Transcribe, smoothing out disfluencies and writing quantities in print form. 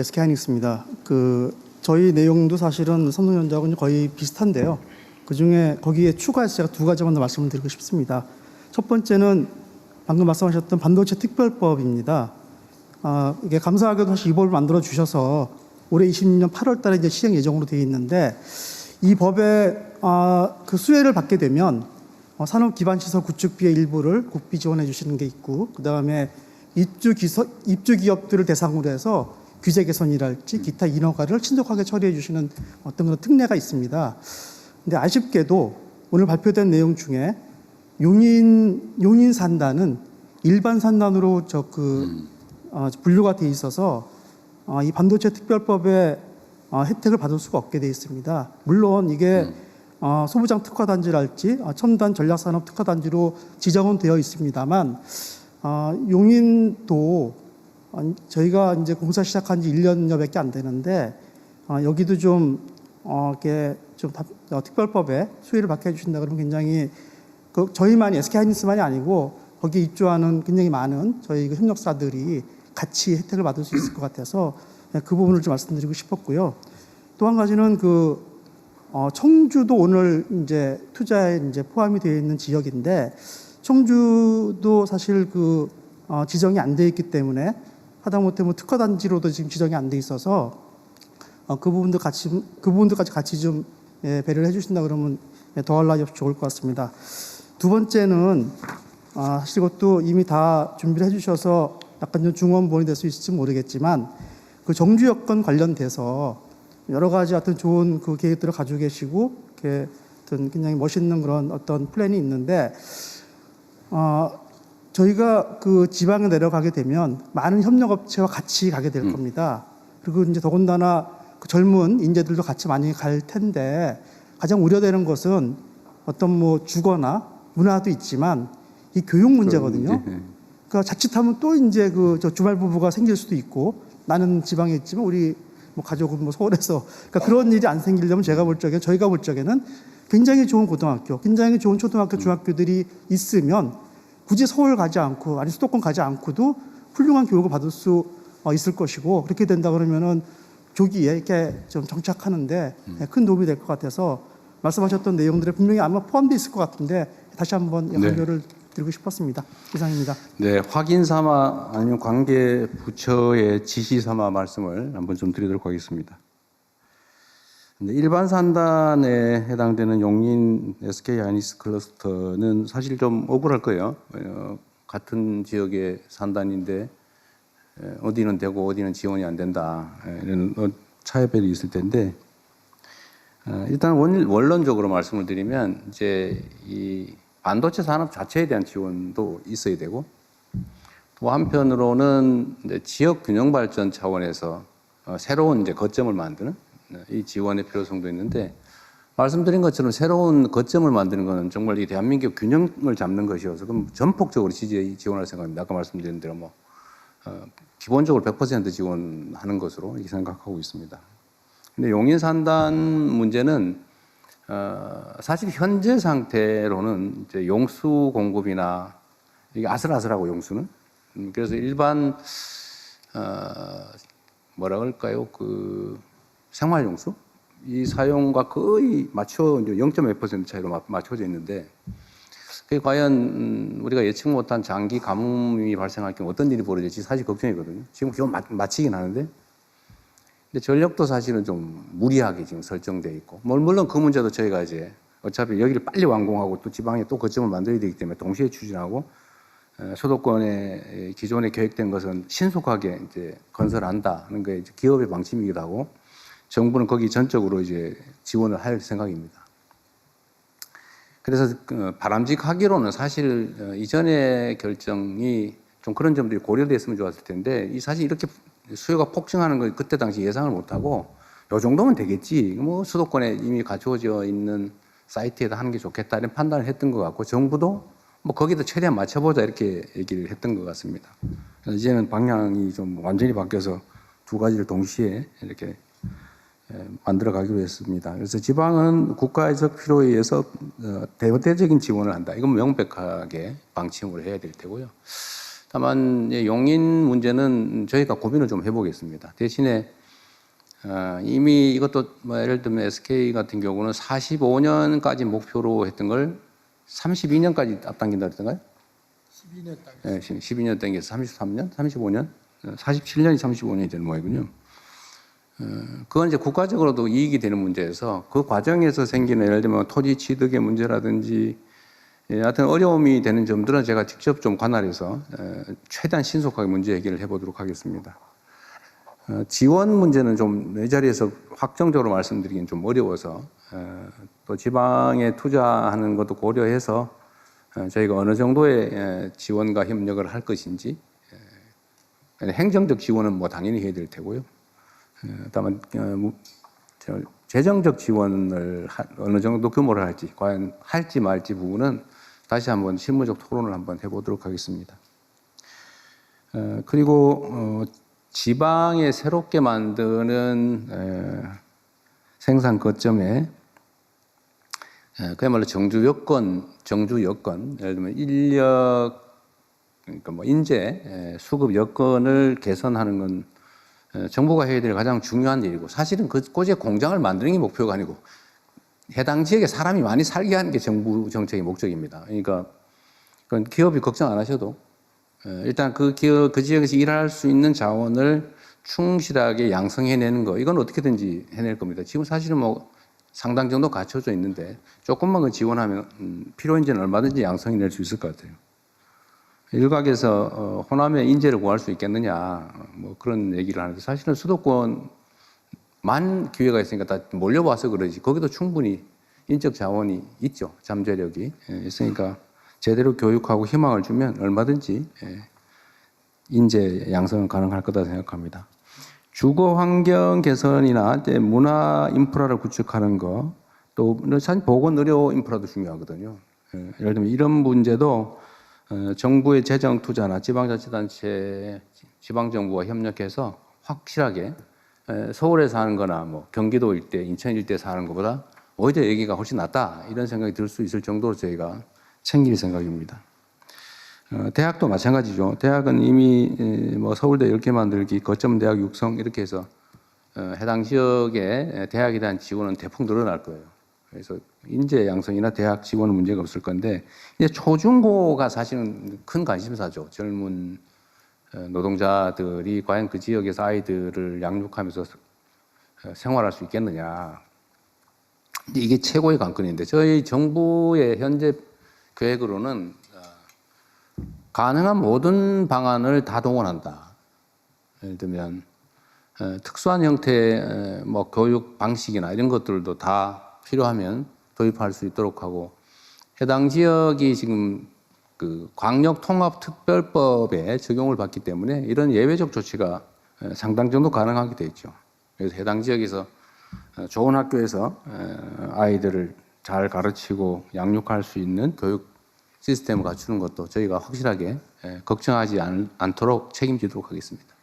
SK하이닉스입니다. 저희 내용도 사실은 삼성전자하고는 거의 비슷한데요. 그중에 거기에 추가해서 제가 두 가지만 더 말씀을 드리고 싶습니다. 첫 번째는 방금 말씀하셨던 반도체 특별법입니다. 이게 감사하게도 사실 이 법을 만들어 주셔서 올해 20년 8월 달에 이제 시행 예정으로 되어 있는데, 이 법에 그 수혜를 받게 되면 산업 기반 시설 구축비의 일부를 국비 지원해 주시는 게 있고, 그다음에 입주 기업들을 대상으로 해서 규제 개선이랄지 기타 인허가를 신속하게 처리해 주시는 어떤 그런 특례가 있습니다. 근데 아쉽게도 오늘 발표된 내용 중에 용인 산단은 일반 산단으로 분류가 돼 있어서 이 반도체 특별법의 혜택을 받을 수가 없게 돼 있습니다. 물론 이게 소부장 특화단지랄지 첨단 전략산업 특화단지로 지정은 되어 있습니다만, 용인도 저희가 이제 공사 시작한 지 1년여밖에 안 되는데, 여기도 이렇게 특별법에 수혜를 받게 해주신다 그러면 굉장히 저희만이 SK하이닉스만이 아니고 거기에 입주하는 굉장히 많은 저희 협력사들이 같이 혜택을 받을 수 있을 것 같아서 그 부분을 좀 말씀드리고 싶었고요. 또 한 가지는 청주도 오늘 이제 투자에 이제 포함이 되어 있는 지역인데, 청주도 사실 지정이 안 돼 있기 때문에 하다못해 특화단지로도 지금 지정이 안 돼 있어서 그 부분들까지 같이 좀 배려를 해주신다 그러면 더할 나위 없이 좋을 것 같습니다. 두 번째는 사실 이것도 이미 다 준비를 해주셔서 약간 좀 중원본이 될 수 있을지 모르겠지만, 정주 여건 관련돼서 여러 가지 어떤 좋은 계획들을 가지고 계시고 어떤 굉장히 멋있는 그런 어떤 플랜이 있는데, 저희가 지방에 내려가게 되면 많은 협력업체와 같이 가게 될 겁니다. 그리고 이제 더군다나 젊은 인재들도 같이 많이 갈 텐데, 가장 우려되는 것은 어떤 주거나 문화도 있지만 이 교육 문제거든요. 그러니까 자칫하면 또 이제 주말 부부가 생길 수도 있고, 나는 지방에 있지만 우리 가족은 서울에서, 그러니까 그런 일이 안 생기려면 저희가 볼 적에는 굉장히 좋은 고등학교, 굉장히 좋은 초등학교, 중학교들이 있으면 굳이 서울 가지 않고 아니 수도권 가지 않고도 훌륭한 교육을 받을 수 있을 것이고, 그렇게 된다 그러면은 조기에 이렇게 좀 정착하는데 큰 도움이 될 것 같아서 말씀하셨던 내용들에 분명히 아마 포함되어 있을 것 같은데 다시 한번 강조를 드리고 싶었습니다. 이상입니다. 네, 확인 삼아 아니면 관계 부처의 지시 삼아 말씀을 한번 좀 드리도록 하겠습니다. 일반 산단에 해당되는 용인 SK하이닉스 클러스터는 사실 좀 억울할 거예요. 같은 지역의 산단인데 어디는 되고 어디는 지원이 안 된다, 이런 차이별이 있을 텐데, 일단 원론적으로 말씀을 드리면 이제 이 반도체 산업 자체에 대한 지원도 있어야 되고, 또 한편으로는 이제 지역 균형 발전 차원에서 새로운 이제 거점을 만드는 이 지원의 필요성도 있는데, 말씀드린 것처럼 새로운 거점을 만드는 것은 정말 이 대한민국 균형을 잡는 것이어서 그럼 전폭적으로 지원할 생각입니다. 아까 말씀드린 대로 기본적으로 100% 지원하는 것으로 이렇게 생각하고 있습니다. 근데 용인 산단 문제는 사실 현재 상태로는 이제 용수 공급이나 이게 아슬아슬하고 용수는 그래서 일반 뭐라 그럴까요? 생활 용수 이 사용과 거의 맞춰 이제 0.몇% 차이로 맞춰져 있는데, 그게 과연 우리가 예측 못한 장기 가뭄이 발생할 경우 어떤 일이 벌어질지 사실 걱정이거든요. 지금 기온 맞추긴 하는데, 근데 전력도 사실은 좀 무리하게 지금 설정돼 있고, 물론 그 문제도 저희가 이제 어차피 여기를 빨리 완공하고 또 지방에 또 거점을 만들어야 되기 때문에 동시에 추진하고, 수도권에 기존에 계획된 것은 신속하게 이제 건설한다 하는 게 기업의 방침이기도 하고, 정부는 거기 전적으로 이제 지원을 할 생각입니다. 그래서 바람직하기로는 사실 이전의 결정이 좀 그런 점들이 고려됐으면 좋았을 텐데, 사실 이렇게 수요가 폭증하는 걸 그때 당시 예상을 못하고 요 정도면 되겠지, 수도권에 이미 갖추어져 있는 사이트에다 하는 게 좋겠다 이런 판단을 했던 것 같고, 정부도 거기다 최대한 맞춰보자 이렇게 얘기를 했던 것 같습니다. 그래서 이제는 방향이 좀 완전히 바뀌어서 두 가지를 동시에 이렇게 만들어 가기로 했습니다. 그래서 지방은 국가적 필요에 의해서 대대적인 지원을 한다. 이건 명백하게 방침을 해야 될 테고요. 다만 용인 문제는 저희가 고민을 좀 해보겠습니다. 대신에 이미 이것도 뭐 예를 들면 SK 같은 경우는 45년까지 목표로 했던 걸 32년까지 앞당긴다 그랬던가요? 12년 당. 네, 12년 당겨서 33년, 35년, 47년이 35년이 되는 모양이군요. 그건 이제 국가적으로도 이익이 되는 문제여서 그 과정에서 생기는 예를 들면 토지 취득의 문제라든지 하여튼 어려움이 되는 점들은 제가 직접 좀 관할해서 최대한 신속하게 문제 해결을 해보도록 하겠습니다. 지원 문제는 좀 이 자리에서 확정적으로 말씀드리기는 좀 어려워서 또 지방에 투자하는 것도 고려해서 저희가 어느 정도의 지원과 협력을 할 것인지 행정적 지원은 뭐 당연히 해야 될 테고요. 다만 재정적 지원을 어느 정도 규모를 할지 과연 할지 말지 부분은 다시 한번 실무적 토론을 한번 해보도록 하겠습니다. 그리고 지방에 새롭게 만드는 생산 거점에 그야말로 정주 여건, 예를 들면 인력, 그러니까 뭐 인재, 수급 여건을 개선하는 건 정부가 해야 될 가장 중요한 일이고, 사실은 그곳에 공장을 만드는 게 목표가 아니고 해당 지역에 사람이 많이 살게 하는 게 정부 정책의 목적입니다. 그러니까 그건 기업이 걱정 안 하셔도 일단 그 지역에서 일할 수 있는 자원을 충실하게 양성해내는 거, 이건 어떻게든지 해낼 겁니다. 지금 사실은 뭐 상당 정도 갖춰져 있는데 조금만 그 지원하면 필요 인재는 얼마든지 양성해낼 수 있을 것 같아요. 일각에서 호남에 인재를 구할 수 있겠느냐 뭐 그런 얘기를 하는데, 사실은 수도권만 기회가 있으니까 다 몰려와서 그러지 거기도 충분히 인적 자원이 있죠. 잠재력이 있으니까 제대로 교육하고 희망을 주면 얼마든지 인재 양성은 가능할 거다 생각합니다. 주거 환경 개선이나 문화 인프라를 구축하는 거, 또 사실 보건 의료 인프라도 중요하거든요. 예를 들면 이런 문제도 정부의 재정 투자나 지방자치단체, 지방정부와 협력해서 확실하게 서울에 사는 거나 뭐 경기도 일대, 인천 일대 사는 것보다 오히려 여기가 훨씬 낫다 이런 생각이 들 수 있을 정도로 저희가 챙길 생각입니다. 대학도 마찬가지죠. 대학은 이미 뭐 서울대 10개 만들기, 거점 대학 육성 이렇게 해서 해당 지역에 대학에 대한 지원은 대폭 늘어날 거예요. 그래서 인재 양성이나 대학 지원은 문제가 없을 건데, 이제 초중고가 사실은 큰 관심사죠. 젊은 노동자들이 과연 그 지역에서 아이들을 양육하면서 생활할 수 있겠느냐. 이게 최고의 관건인데, 저희 정부의 현재 계획으로는 가능한 모든 방안을 다 동원한다. 예를 들면 특수한 형태의 뭐 교육 방식이나 이런 것들도 다 필요하면 도입할 수 있도록 하고, 해당 지역이 지금 그 광역통합특별법에 적용을 받기 때문에 이런 예외적 조치가 상당 정도 가능하게 돼 있죠. 그래서 해당 지역에서 좋은 학교에서 아이들을 잘 가르치고 양육할 수 있는 교육 시스템을 갖추는 것도 저희가 확실하게 걱정하지 않도록 책임지도록 하겠습니다.